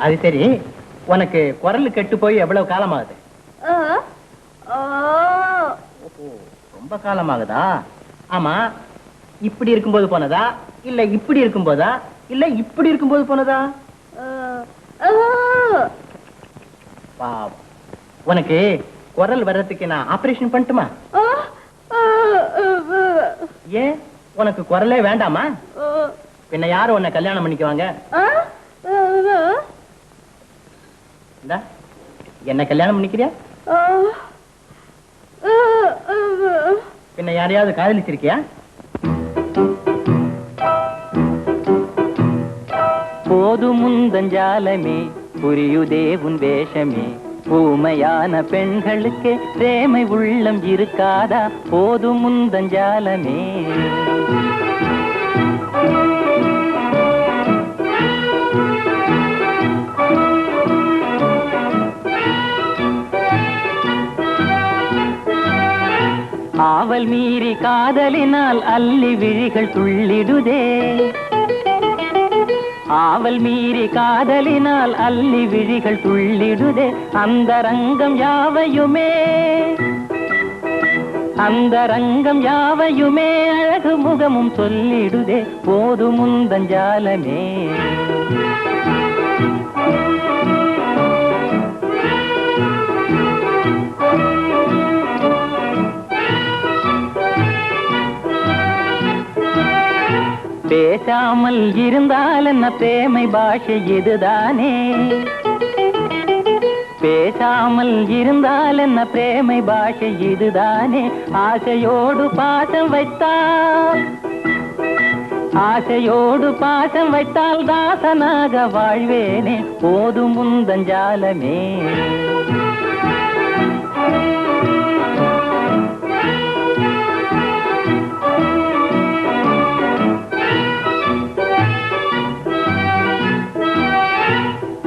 அது சரி, உனக்கு குரல் கெட்டு போய் எவ்வளவு காலமாகுது? ரொம்ப காலமாகுதா? ஆமா, இப்படி இருக்கும்போது போனதா, இல்ல இப்படி இருக்கும்போதா, இல்ல இப்படி இருக்கும்போது போனதா? உனக்கு குரல் வர்றதுக்கு நான் ஆபரேஷன் பண்ணட்டுமா? ஏன், உனக்கு குரலே வேண்டாமா? பின்ன யாரு உன்னை கல்யாணம் பண்ணிக்குவாங்க? என்ன கல்யாணம் பண்ணிக்கிறியா? பின்ன யாரையாவது காதலிச்சிருக்கியா? போதும் முந்தஞ்சாலமே புரியுதே உன் வேஷமே, ஊமையான பெண்களுக்கு பிரேமை உள்ளம் இருக்காதா? போதும் முந்தஞ்சாலமே. ஆவல் மீறி காதலினால் அல்லி விழிகள் துள்ளிடுதே, ஆவல் மீறி காதலினால் அல்லி விழிகள் துள்ளிடுதே. அந்த ரங்கம் யாவையுமே, அந்த ரங்கம் யாவையுமே அழகு முகமும் சொல்லிடுதே. போதும் முந்தஞ்சாலமே. பேசாமல் இருந்தால் என்ன பிரேமை பாஷை இதுதானே, பேசாமல் இருந்தால் என்ன பிரேமை பாஷை இதுதானே. ஆசையோடு பாசம் வைத்தால், ஆசையோடு பாசம் வைத்தால் தாசனாக வாழ்வேனே. போதும் முந்தஞ்சாலமே.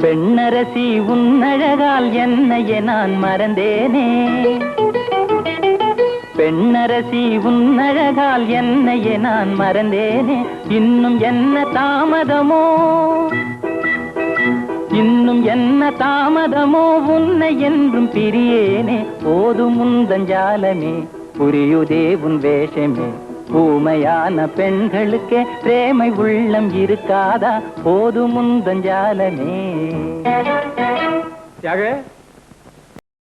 பெண்ணரசி உன்னழகால் என்னையே நான் மறந்தேனே, பெண்ணரசி உன்னழகால் என்னையே நான் மறந்தேனே. இன்னும் என்ன தாமதமோ, இன்னும் என்ன தாமதமோ, உன்னை என்றும் பிரியேனே. போதும் முந்தஞ்சாலமே புரியுதே உன் வேஷமே, ஊமையான பெண்களுக்கே பிரேமை உள்ளம் இருக்காதா? போதும் முந்தஞ்சாலமே. தியாக